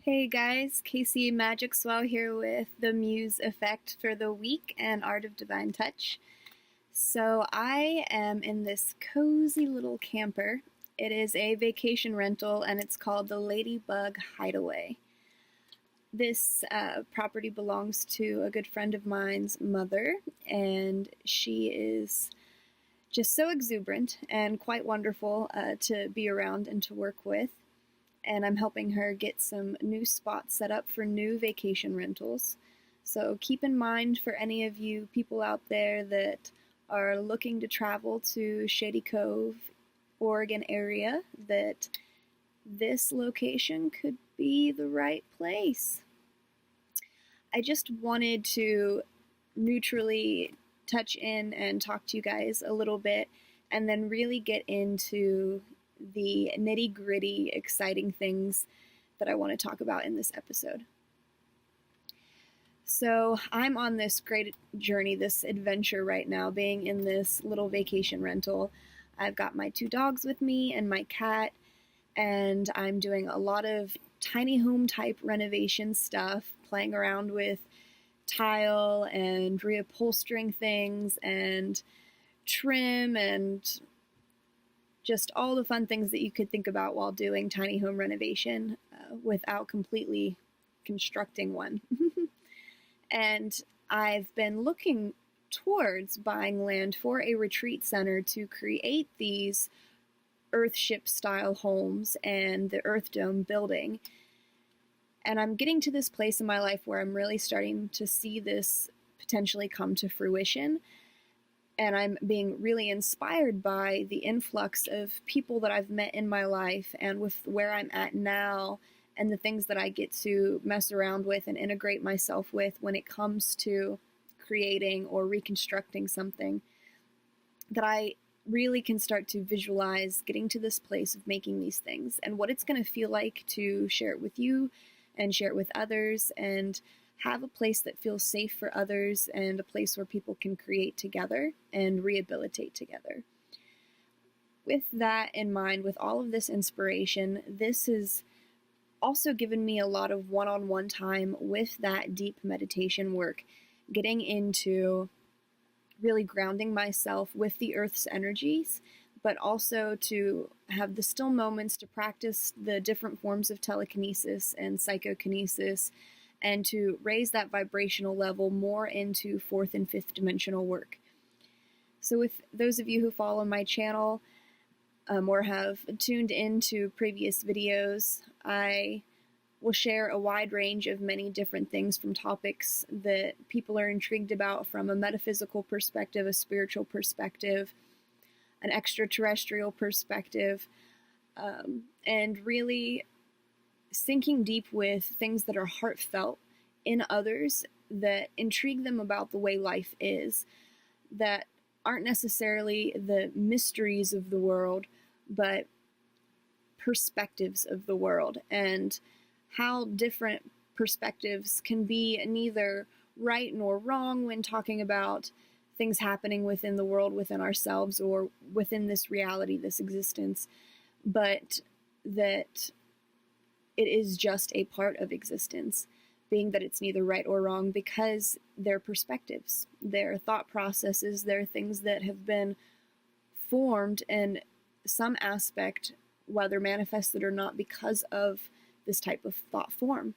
Hey guys, Casey Magic Swell here with the Muse Effect for the week and Art of Divine Touch. So I am in this cozy little camper. It is a vacation rental and it's called the Ladybug Hideaway. This property belongs to a good friend of mine's mother, and she is just so exuberant and quite wonderful to be around and to work with. And I'm helping her get some new spots set up for new vacation rentals. So keep in mind, for any of you people out there that are looking to travel to Shady Cove, Oregon area, that this location could be the right place. I just wanted to neutrally touch in and talk to you guys a little bit and then really get into the nitty-gritty, exciting things that I want to talk about in this episode. So I'm on this great journey, this adventure right now, being in this little vacation rental. I've got my 2 dogs with me and my cat, and I'm doing a lot of tiny home type renovation stuff, playing around with tile and reupholstering things and trim and just all the fun things that you could think about while doing tiny home renovation without completely constructing one. And I've been looking towards buying land for a retreat center to create these Earthship style homes and the Earth Dome building. And I'm getting to this place in my life where I'm really starting to see this potentially come to fruition. And I'm being really inspired by the influx of people that I've met in my life and with where I'm at now and the things that I get to mess around with and integrate myself with when it comes to creating or reconstructing something, that I really can start to visualize getting to this place of making these things and what it's going to feel like to share it with you and share it with others and have a place that feels safe for others and a place where people can create together and rehabilitate together. With that in mind, with all of this inspiration, this has also given me a lot of one-on-one time with that deep meditation work, getting into really grounding myself with the earth's energies, but also to have the still moments to practice the different forms of telekinesis and psychokinesis and to raise that vibrational level more into 4th and 5th dimensional work. So with those of you who follow my channel or have tuned into previous videos, I will share a wide range of many different things from topics that people are intrigued about from a metaphysical perspective, a spiritual perspective, an extraterrestrial perspective, and really sinking deep with things that are heartfelt in others, that intrigue them about the way life is, that aren't necessarily the mysteries of the world, but perspectives of the world, and how different perspectives can be neither right nor wrong when talking about things happening within the world, within ourselves, or within this reality, this existence, but that it is just a part of existence, being that it's neither right or wrong because they're perspectives, they're thought processes, they're things that have been formed in some aspect, whether manifested or not, because of this type of thought form.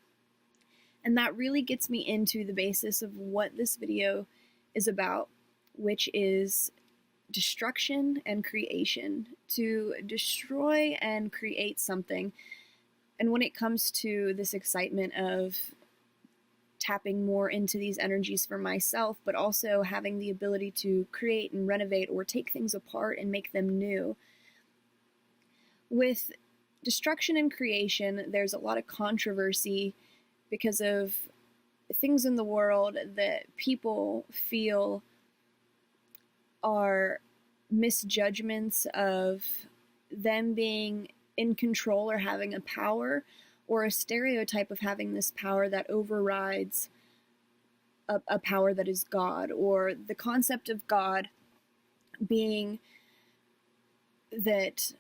And that really gets me into the basis of what this video is about, which is destruction and creation, to destroy and create something. And when it comes to this excitement of tapping more into these energies for myself, but also having the ability to create and renovate or take things apart and make them new. With destruction and creation, there's a lot of controversy because of things in the world that people feel are misjudgments of them being in control or having a power, or a stereotype of having this power that overrides a power that is God, or the concept of God being that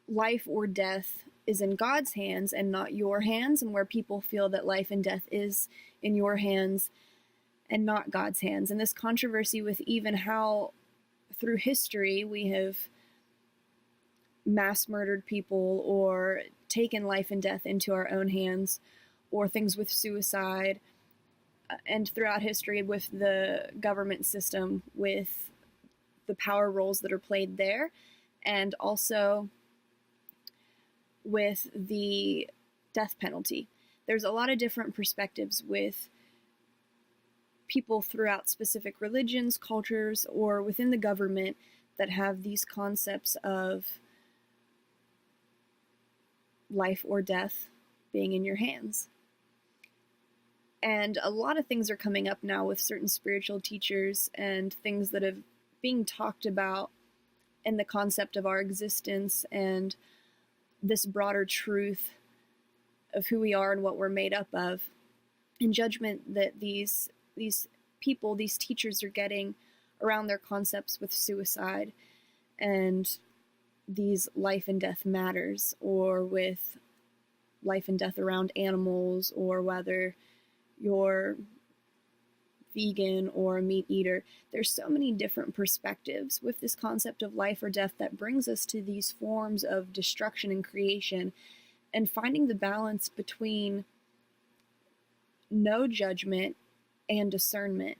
life or death is in God's hands and not your hands, and where people feel that life and death is in your hands and not God's hands. And this controversy with even how through history we have mass murdered people or taken life and death into our own hands, or things with suicide, and throughout history with the government system, with the power roles that are played there, and also with the death penalty. There's a lot of different perspectives with people throughout specific religions, cultures, or within the government that have these concepts of life or death being in your hands. And a lot of things are coming up now with certain spiritual teachers and things that have being talked about in the concept of our existence and this broader truth of who we are and what we're made up of, and judgment that these people, these teachers are getting around their concepts with suicide and these life and death matters, or with life and death around animals, or whether you're vegan or a meat eater. There's so many different perspectives with this concept of life or death that brings us to these forms of destruction and creation, and finding the balance between no judgment and discernment.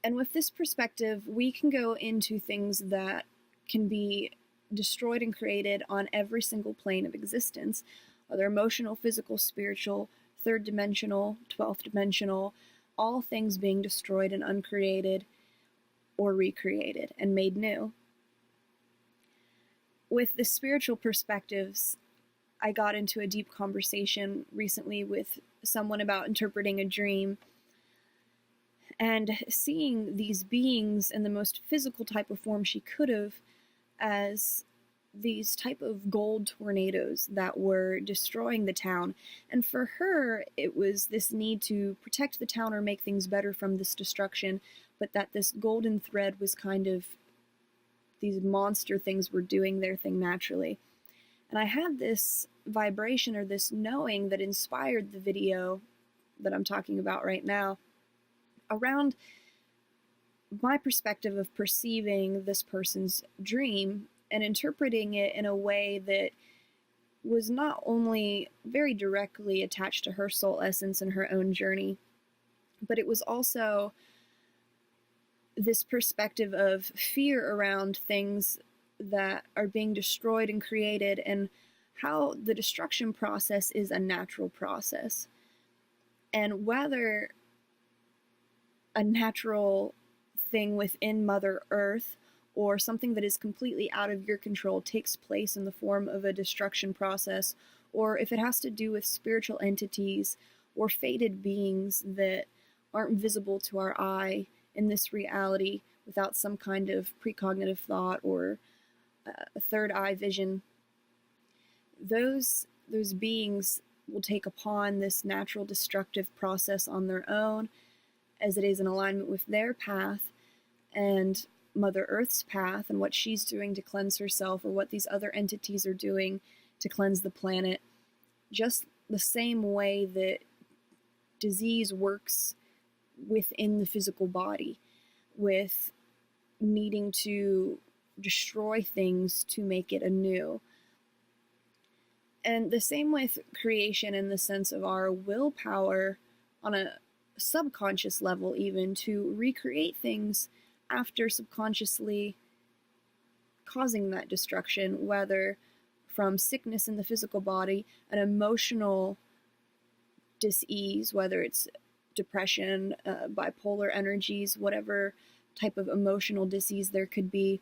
And with this perspective, we can go into things that can be destroyed and created on every single plane of existence, whether emotional, physical, spiritual, third dimensional, 12th dimensional, all things being destroyed and uncreated or recreated and made new. With the spiritual perspectives, I got into a deep conversation recently with someone about interpreting a dream and seeing these beings in the most physical type of form she could have as these type of gold tornadoes that were destroying the town. And for her, it was this need to protect the town or make things better from this destruction, but that this golden thread was kind of, these monster things were doing their thing naturally. And I had this vibration or this knowing that inspired the video that I'm talking about right now around my perspective of perceiving this person's dream and interpreting it in a way that was not only very directly attached to her soul essence and her own journey, but it was also this perspective of fear around things that are being destroyed and created, and how the destruction process is a natural process, and whether a natural thing within Mother Earth or something that is completely out of your control takes place in the form of a destruction process, or if it has to do with spiritual entities or fated beings that aren't visible to our eye in this reality without some kind of precognitive thought or a third eye vision. Those beings will take upon this natural destructive process on their own, as it is in alignment with their path and Mother Earth's path and what she's doing to cleanse herself, or what these other entities are doing to cleanse the planet. Just the same way that disease works within the physical body, with needing to destroy things to make it anew. And the same with creation, in the sense of our willpower on a subconscious level, even to recreate things after subconsciously causing that destruction, whether from sickness in the physical body, an emotional dis-ease, whether it's depression, bipolar energies, whatever type of emotional dis-ease there could be,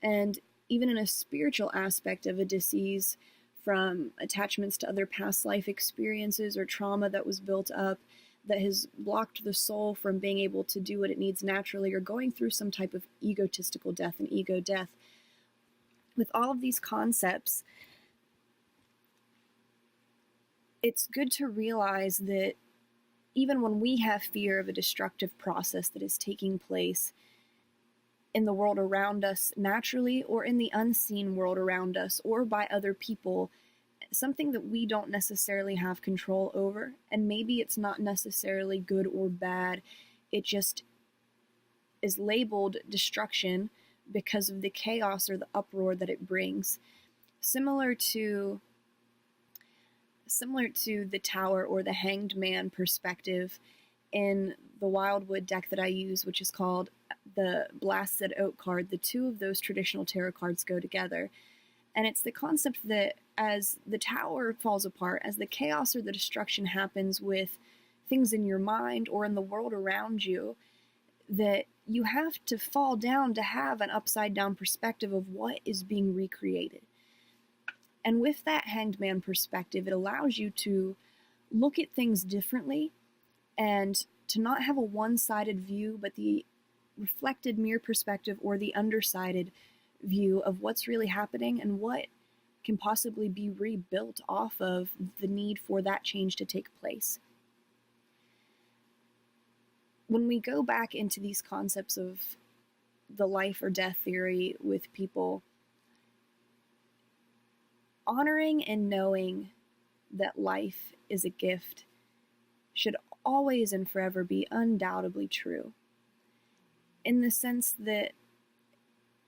and even in a spiritual aspect of a dis-ease from attachments to other past life experiences or trauma that was built up that has blocked the soul from being able to do what it needs naturally, or going through some type of egotistical death and ego death. With all of these concepts, it's good to realize that even when we have fear of a destructive process that is taking place in the world around us naturally, or in the unseen world around us, or by other people, something that we don't necessarily have control over. And maybe it's not necessarily good or bad, it just is labeled destruction because of the chaos or the uproar that it brings. Similar to the tower or the hanged man perspective in the Wildwood deck that I use, which is called the Blasted Oak card, the two of those traditional tarot cards go together. And it's the concept that as the tower falls apart, as the chaos or the destruction happens with things in your mind or in the world around you, that you have to fall down to have an upside down perspective of what is being recreated. And with that hanged man perspective, it allows you to look at things differently and to not have a one-sided view, but the reflected mirror perspective or the undersided view of what's really happening and what can possibly be rebuilt off of the need for that change to take place. When we go back into these concepts of the life or death theory with people, honoring and knowing that life is a gift should always and forever be undoubtedly true. In the sense that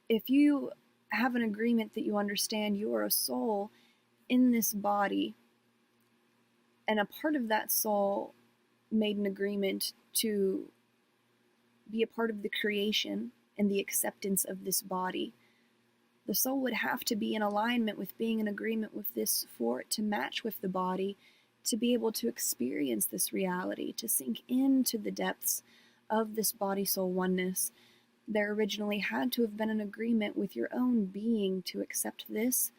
if you have an agreement that you understand you are a soul in this body, and a part of that soul made an agreement to be a part of the creation and the acceptance of this body, the soul would have to be in alignment with being in agreement with this for it to match with the body, to be able to experience this reality, to sink into the depths of this body-soul oneness. There originally had to have been an agreement with your own being to accept this.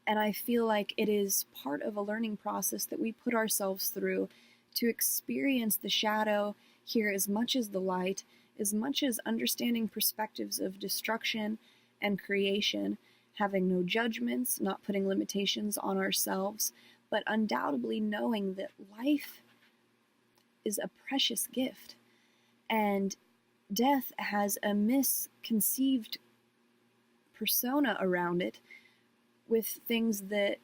And I feel like it is part of a learning process that we put ourselves through to experience the shadow here as much as the light, as much as understanding perspectives of destruction and creation, having no judgments, not putting limitations on ourselves, but undoubtedly knowing that life is a precious gift. And death has a misconceived persona around it with things that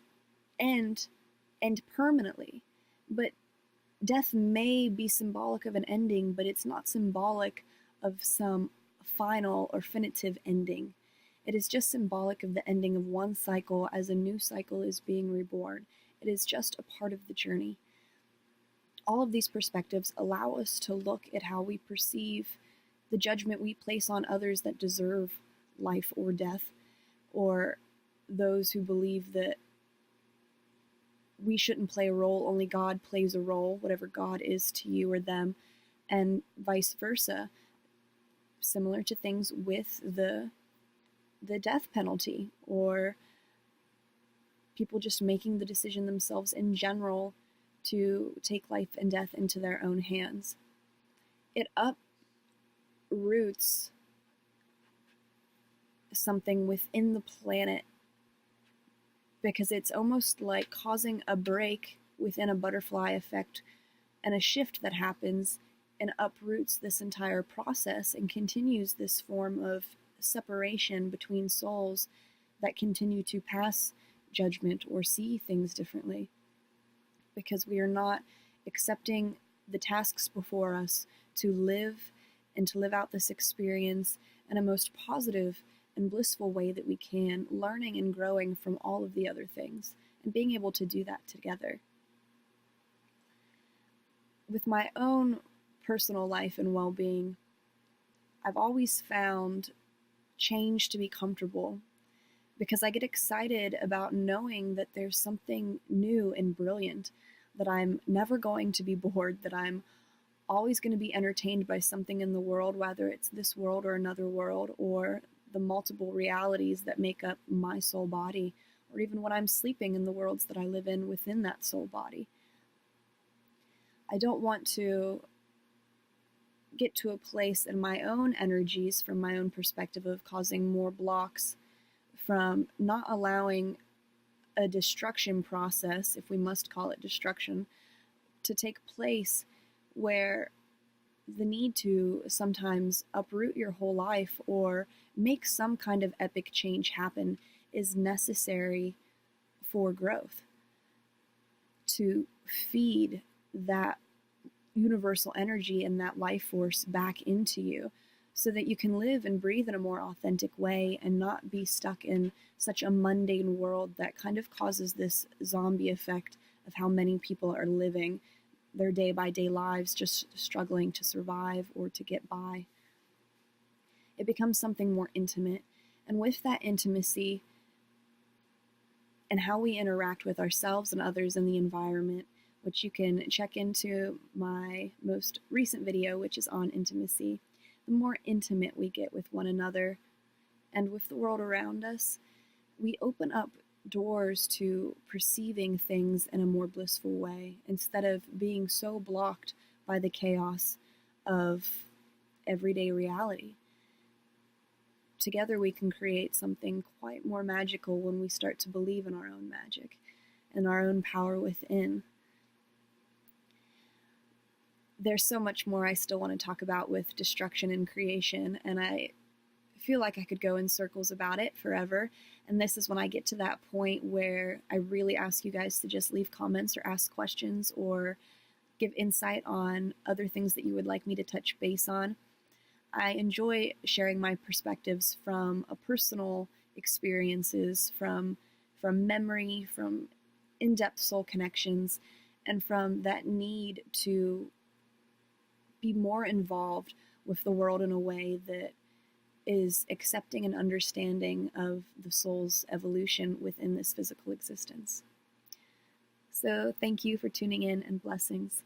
end permanently. But death may be symbolic of an ending, but it's not symbolic of some final or definitive ending. It is just symbolic of the ending of one cycle as a new cycle is being reborn. It is just a part of the journey. All of these perspectives allow us to look at how we perceive the judgment we place on others that deserve life or death, or those who believe that we shouldn't play a role, only God plays a role, whatever God is to you or them, and vice versa. Similar to things with the death penalty, or people just making the decision themselves in general to take life and death into their own hands. It uproots something within the planet, because it's almost like causing a break within a butterfly effect and a shift that happens and uproots this entire process and continues this form of separation between souls that continue to pass judgment or see things differently, because we are not accepting the tasks before us to live and to live out this experience in a most positive and blissful way that we can, learning and growing from all of the other things and being able to do that together. With my own personal life and well-being, I've always found change to be comfortable, because I get excited about knowing that there's something new and brilliant, that I'm never going to be bored, that I'm always going to be entertained by something in the world, whether it's this world or another world, or the multiple realities that make up my soul body, or even when I'm sleeping in the worlds that I live in within that soul body. I don't want to get to a place in my own energies, from my own perspective, of causing more blocks from not allowing a destruction process, if we must call it destruction, to take place, where the need to sometimes uproot your whole life or make some kind of epic change happen is necessary for growth, to feed that universal energy and that life force back into you so that you can live and breathe in a more authentic way and not be stuck in such a mundane world that kind of causes this zombie effect of how many people are living their day by day lives just struggling to survive or to get by. It becomes something more intimate. And with that intimacy and how we interact with ourselves and others in the environment, which you can check into my most recent video, which is on intimacy, the more intimate we get with one another and with the world around us, we open up doors to perceiving things in a more blissful way instead of being so blocked by the chaos of everyday reality. Together we can create something quite more magical when we start to believe in our own magic and our own power within. There's so much more I still want to talk about with destruction and creation, and I feel like I could go in circles about it forever. And this is when I get to that point where I really ask you guys to just leave comments or ask questions or give insight on other things that you would like me to touch base on. I enjoy sharing my perspectives from a personal experiences, from memory, from in-depth soul connections, and from that need to be more involved with the world in a way that is accepting and understanding of the soul's evolution within this physical existence. So thank you for tuning in, and blessings.